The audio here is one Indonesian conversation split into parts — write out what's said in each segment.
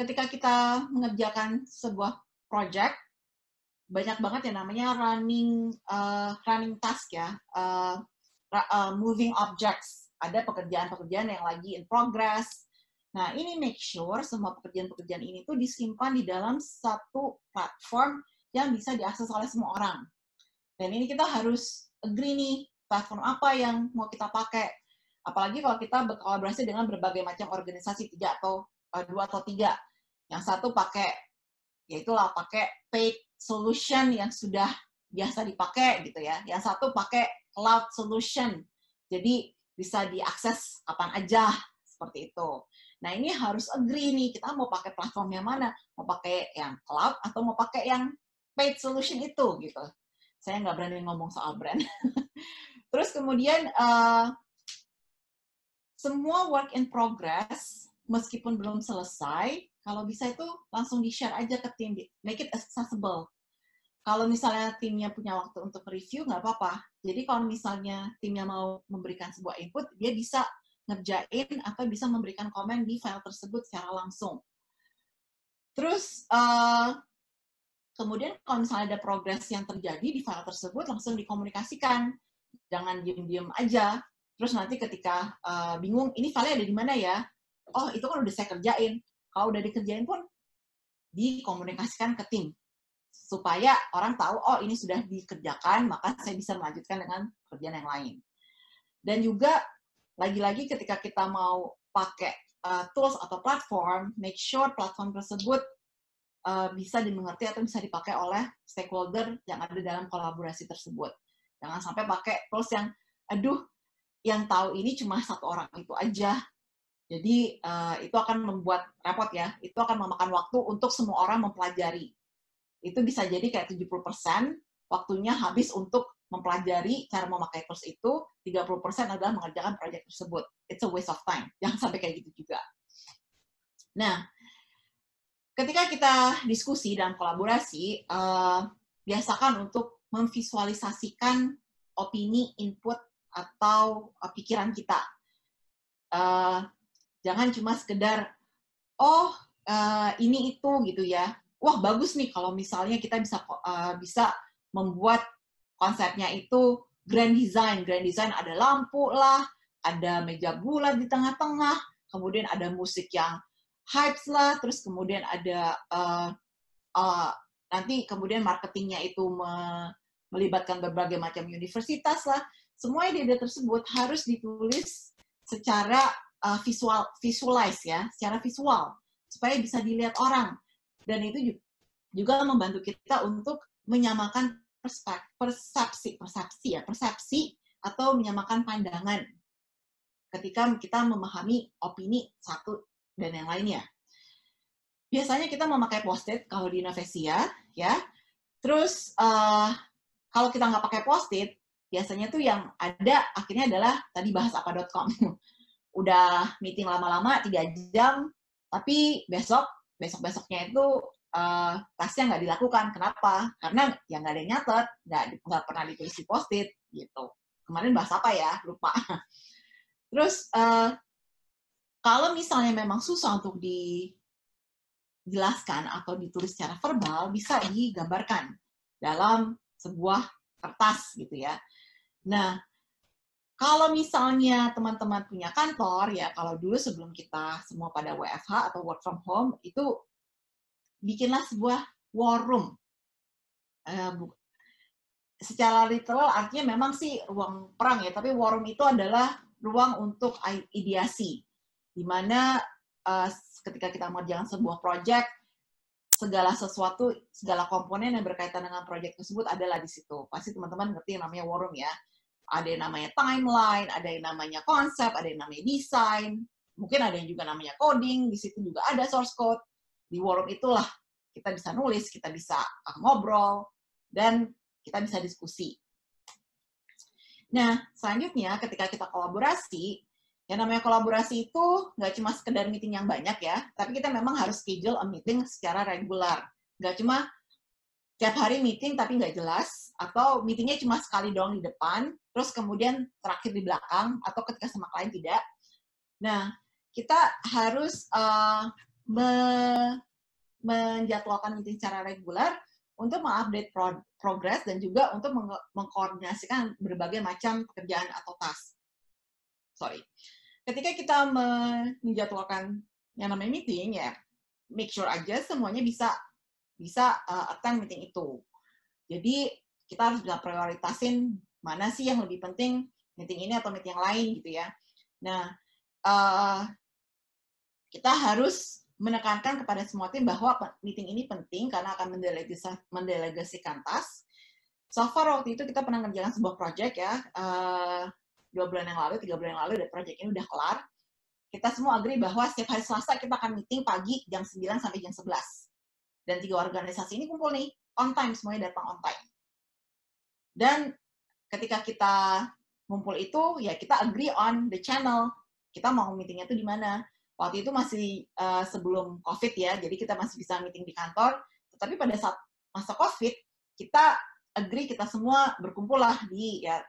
ketika kita mengerjakan sebuah project, banyak banget yang namanya running task ya, moving objects. Ada pekerjaan-pekerjaan yang lagi in progress. Nah, ini make sure semua pekerjaan-pekerjaan ini tuh disimpan di dalam satu platform yang bisa diakses oleh semua orang. Dan ini kita harus agree nih, platform apa yang mau kita pakai. Apalagi kalau kita berkolaborasi dengan berbagai macam organisasi, 2 atau 3. Yang satu pakai, yaitulah pakai paid solution yang sudah biasa dipakai gitu ya. Yang satu pakai cloud solution. Jadi bisa diakses kapan aja, seperti itu. Nah, ini harus agree nih, kita mau pakai platform yang mana? Mau pakai yang cloud atau mau pakai yang paid solution itu gitu. Saya nggak berani ngomong soal brand. Terus kemudian semua work in progress, meskipun belum selesai, kalau bisa itu langsung di-share aja ke tim, make it accessible. Kalau misalnya timnya punya waktu untuk review, nggak apa-apa. Jadi kalau misalnya timnya mau memberikan sebuah input, dia bisa ngerjain atau bisa memberikan komen di file tersebut secara langsung. Terus kemudian kalau misalnya ada progres yang terjadi di file tersebut, langsung dikomunikasikan. Jangan diem-diem aja. Terus nanti ketika bingung, ini file-nya ada di mana ya? Oh, itu kan udah saya kerjain. Kalau udah dikerjain pun, dikomunikasikan ke tim. Supaya orang tahu, oh ini sudah dikerjakan, maka saya bisa melanjutkan dengan pekerjaan yang lain. Dan juga, lagi-lagi ketika kita mau pakai tools atau platform, make sure platform tersebut bisa dimengerti atau bisa dipakai oleh stakeholder yang ada dalam kolaborasi tersebut. Jangan sampai pakai tools yang, aduh, yang tahu ini cuma satu orang itu aja. Jadi itu akan membuat repot ya. Itu akan memakan waktu untuk semua orang mempelajari. Itu bisa jadi kayak 70% waktunya habis untuk mempelajari cara memakai tools itu, 30% adalah mengerjakan proyek tersebut. It's a waste of time. Jangan sampai kayak gitu juga. Nah, ketika kita diskusi dan kolaborasi, biasakan untuk memvisualisasikan opini, input, atau pikiran kita. Jangan cuma sekedar, oh ini itu gitu ya. Wah bagus nih kalau misalnya kita bisa membuat konsepnya itu grand design. Grand design ada lampu lah, ada meja bulat di tengah-tengah, kemudian ada musik yang hypes lah, terus kemudian ada nanti kemudian marketingnya itu melibatkan berbagai macam universitas lah. Semua ide-ide tersebut harus ditulis secara visualize ya, secara visual supaya bisa dilihat orang. Dan itu juga membantu kita untuk menyamakan persepsi atau menyamakan pandangan ketika kita memahami opini satu dan yang lainnya. Biasanya kita memakai post-it kalau di Innovesia, ya. Terus kalau kita nggak pakai post-it, biasanya tuh yang ada akhirnya adalah tadi bahasapa.com. Udah meeting lama-lama 3 jam, tapi besok-besoknya itu tasnya nggak dilakukan. Kenapa? Karena yang nggak ada yang nyatet, nggak pernah ditulis di post-it, gitu. Kemarin bahas apa ya? Lupa. Terus, kalau misalnya memang susah untuk dijelaskan atau ditulis secara verbal, bisa digambarkan dalam sebuah kertas, gitu ya. Nah, kalau misalnya teman-teman punya kantor, ya kalau dulu sebelum kita semua pada WFH atau work from home, itu bikinlah sebuah war room. Secara literal artinya memang sih ruang perang ya, tapi war room itu adalah ruang untuk ideasi, di mana ketika kita mengerjakan sebuah project, segala sesuatu, segala komponen yang berkaitan dengan project tersebut adalah di situ. Pasti teman-teman ngerti yang namanya war room ya. Ada yang namanya timeline, ada yang namanya konsep, ada yang namanya desain, mungkin ada yang juga namanya coding, di situ juga ada source code. Di war room itulah kita bisa nulis, kita bisa ngobrol, dan kita bisa diskusi. Nah, selanjutnya ketika kita kolaborasi, yang namanya kolaborasi itu nggak cuma sekedar meeting yang banyak ya, tapi kita memang harus schedule a meeting secara regular. Nggak cuma tiap hari meeting tapi nggak jelas, atau meetingnya cuma sekali doang di depan, terus kemudian terakhir di belakang, atau ketika sama klien tidak. Nah, kita harus menjadwalkan meeting secara reguler untuk mengupdate progres dan juga untuk mengkoordinasikan berbagai macam pekerjaan atau task. Ketika kita menjadwalkan yang namanya meeting, ya make sure aja semuanya bisa attend meeting itu. Jadi kita harus bisa prioritasin mana sih yang lebih penting, meeting ini atau meeting yang lain gitu ya. Nah, kita harus menekankan kepada semua tim bahwa meeting ini penting karena akan mendelegasikan task. So far waktu itu kita pernah mengerjakan sebuah project ya, 2 bulan yang lalu, 3 bulan yang lalu, dan project ini udah kelar. Kita semua agree bahwa setiap hari Selasa kita akan meeting pagi jam 9 sampai jam 11. Dan 3 organisasi ini kumpul nih, on time, semuanya datang on time. Dan ketika kita ngumpul itu, ya kita agree on the channel. Kita mau meetingnya itu di mana. Waktu itu masih sebelum COVID ya, jadi kita masih bisa meeting di kantor. Tetapi pada saat masa COVID, kita agree, kita semua berkumpul lah di ya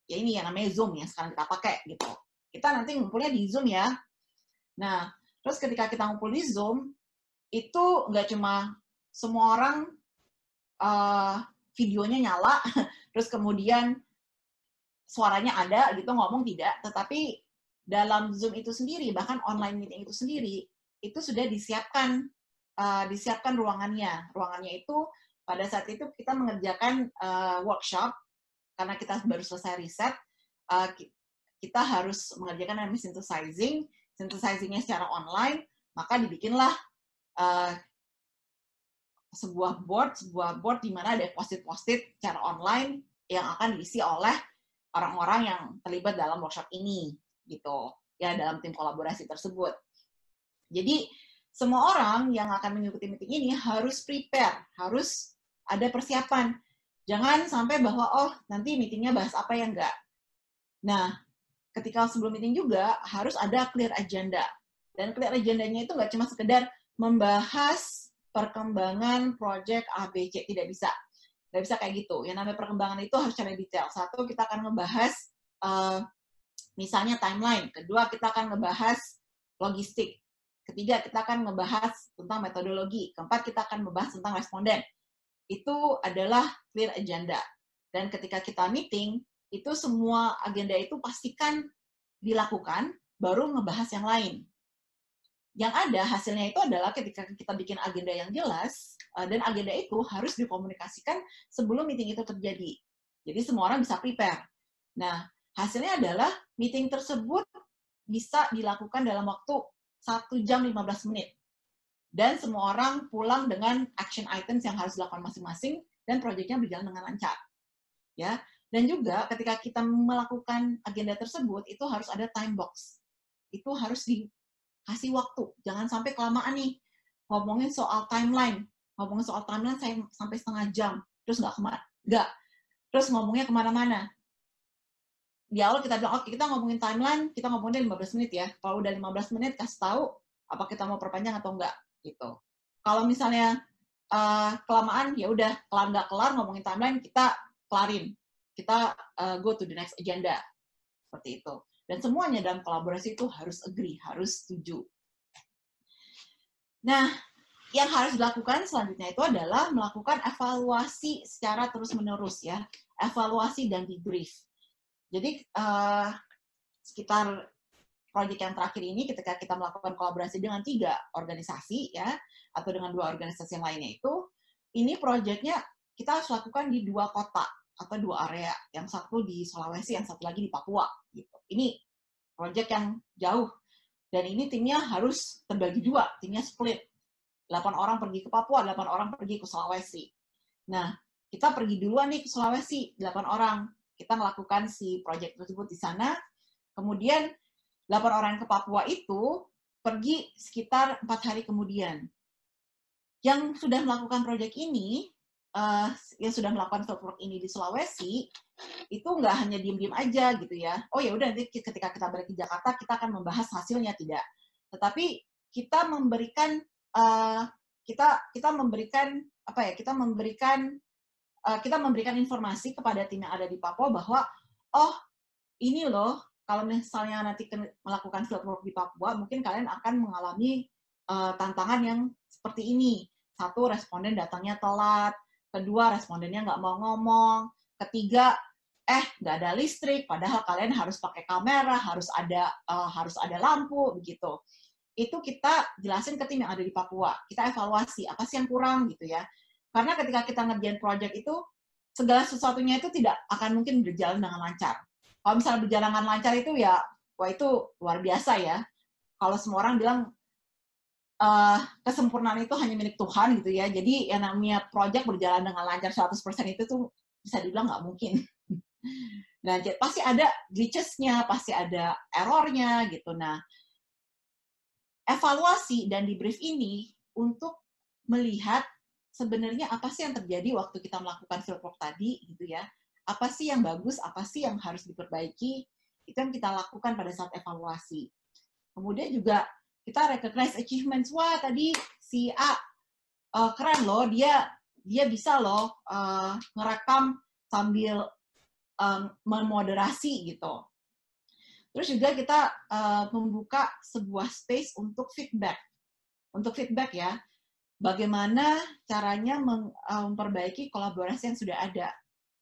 ini yang namanya Zoom yang sekarang kita pakai gitu. Kita nanti ngumpulnya di Zoom ya. Nah, terus ketika kita ngumpul di Zoom, itu nggak cuma semua orang videonya nyala, terus kemudian suaranya ada gitu, ngomong tidak, tetapi dalam Zoom itu sendiri, bahkan online meeting itu sendiri, itu sudah disiapkan ruangannya. Ruangannya itu pada saat itu kita mengerjakan workshop, karena kita baru selesai riset, kita harus mengerjakan namanya synthesizing-nya secara online, maka dibikinlah sebuah board di mana ada post-it secara online yang akan diisi oleh orang-orang yang terlibat dalam workshop ini, gitu ya, dalam tim kolaborasi tersebut. Jadi semua orang yang akan mengikuti meeting ini harus prepare, harus ada persiapan. Jangan sampai bahwa nanti meetingnya bahas apa ya, enggak. Nah, ketika sebelum meeting juga harus ada clear agenda. Dan clear agendanya itu nggak cuma sekedar membahas perkembangan project ABC, tidak bisa. Nggak bisa kayak gitu. Yang namanya perkembangan itu harus secara detail. Satu, kita akan ngebahas misalnya timeline. Kedua, kita akan ngebahas logistik. Ketiga, kita akan ngebahas tentang metodologi. Keempat, kita akan membahas tentang responden. Itu adalah clear agenda. Dan ketika kita meeting, itu semua agenda itu pastikan dilakukan, baru ngebahas yang lain. Yang ada hasilnya itu adalah ketika kita bikin agenda yang jelas, dan agenda itu harus dikomunikasikan sebelum meeting itu terjadi. Jadi semua orang bisa prepare. Nah, hasilnya adalah meeting tersebut bisa dilakukan dalam waktu 1 jam 15 menit. Dan semua orang pulang dengan action items yang harus dilakukan masing-masing, dan proyeknya berjalan dengan lancar. Ya. Dan juga ketika kita melakukan agenda tersebut, itu harus ada time box. Itu harus dikasih waktu. Jangan sampai kelamaan nih. Ngomongin soal timeline. Saya sampai setengah jam. Terus nggak. Terus ngomongnya kemana-mana. Di awal kita bilang, oke, kita ngomongin timeline, kita ngomongnya 15 menit ya. Kalau udah 15 menit, kasih tahu apa kita mau perpanjang atau enggak. Gitu. Kalau misalnya kelamaan, ya udah, nggak kelar ngomongin timeline, kita kelarin. Kita go to the next agenda. Seperti itu. Dan semuanya dalam kolaborasi itu harus agree, harus setuju. Nah, yang harus dilakukan selanjutnya itu adalah melakukan evaluasi secara terus-menerus ya. Evaluasi dan debrief. Jadi, sekitar proyek yang terakhir ini, ketika kita melakukan kolaborasi dengan 3 organisasi ya, atau dengan 2 organisasi yang lainnya itu, ini proyeknya kita harus lakukan di 2 kota atau 2 area, yang satu di Sulawesi, yang satu lagi di Papua. Gitu. Ini proyek yang jauh, dan ini timnya harus terbagi 2, timnya split. 8 orang pergi ke Papua, 8 orang pergi ke Sulawesi. Nah, kita pergi duluan nih ke Sulawesi, 8 orang. Kita melakukan si proyek tersebut di sana, kemudian 8 orang ke Papua itu pergi sekitar 4 hari kemudian. Yang sudah melakukan proyek ini, yang sudah melakukan fieldwork ini di Sulawesi, itu nggak hanya diem-diem aja gitu ya. Oh ya udah, nanti ketika kita balik ke Jakarta, kita akan membahas hasilnya, tidak. Tetapi kita memberikan kita memberikan informasi kepada tim yang ada di Papua bahwa ini loh, kalau misalnya nanti melakukan fieldwork di Papua, mungkin kalian akan mengalami tantangan yang seperti ini. Satu, responden datangnya telat. Kedua, respondennya nggak mau ngomong. Ketiga, nggak ada listrik, padahal kalian harus pakai kamera, harus ada lampu, begitu. Itu kita jelasin ke tim yang ada di Papua. Kita evaluasi, apa sih yang kurang, gitu ya. Karena ketika kita ngerjain project itu, segala sesuatunya itu tidak akan mungkin berjalan dengan lancar. Kalau misalnya berjalan dengan lancar itu ya, wah itu luar biasa ya. Kalau semua orang bilang, kesempurnaan itu hanya milik Tuhan gitu ya. Jadi yang namanya project berjalan dengan lancar 100% itu tuh bisa dibilang nggak mungkin. Nah, pasti ada glitches-nya, pasti ada error-nya gitu. Nah, evaluasi dan debrief ini untuk melihat sebenarnya apa sih yang terjadi waktu kita melakukan fieldwork tadi gitu ya. Apa sih yang bagus, apa sih yang harus diperbaiki, itu yang kita lakukan pada saat evaluasi. Kemudian juga kita recognize achievements. Wah, tadi si A keren loh, dia bisa loh ngerekam sambil memoderasi gitu. Terus juga kita membuka sebuah space untuk feedback. Untuk feedback ya, bagaimana caranya memperbaiki kolaborasi yang sudah ada.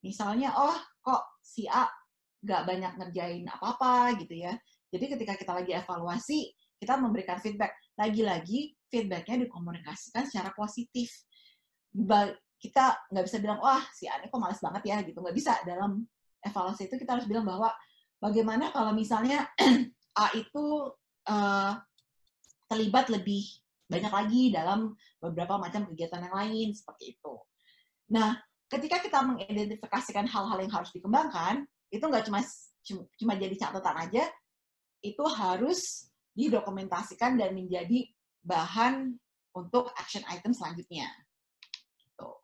Misalnya, oh kok si A nggak banyak ngerjain apa-apa gitu ya. Jadi ketika kita lagi evaluasi, kita memberikan feedback. Lagi-lagi feedbacknya dikomunikasikan secara positif. Kita nggak bisa bilang, wah si A ini kok malas banget ya gitu. Nggak bisa. Dalam evaluasi itu kita harus bilang bahwa bagaimana kalau misalnya A itu terlibat lebih banyak lagi dalam beberapa macam kegiatan yang lain, seperti itu. Nah, ketika kita mengidentifikasikan hal-hal yang harus dikembangkan, itu nggak cuma jadi catatan aja, itu harus didokumentasikan dan menjadi bahan untuk action item selanjutnya.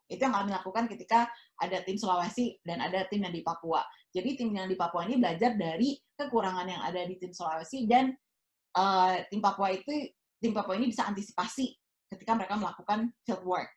Itu yang kami lakukan ketika ada tim Sulawesi dan ada tim yang di Papua. Jadi tim yang di Papua ini belajar dari kekurangan yang ada di tim Sulawesi dan tim Papua ini bisa antisipasi ketika mereka melakukan field work.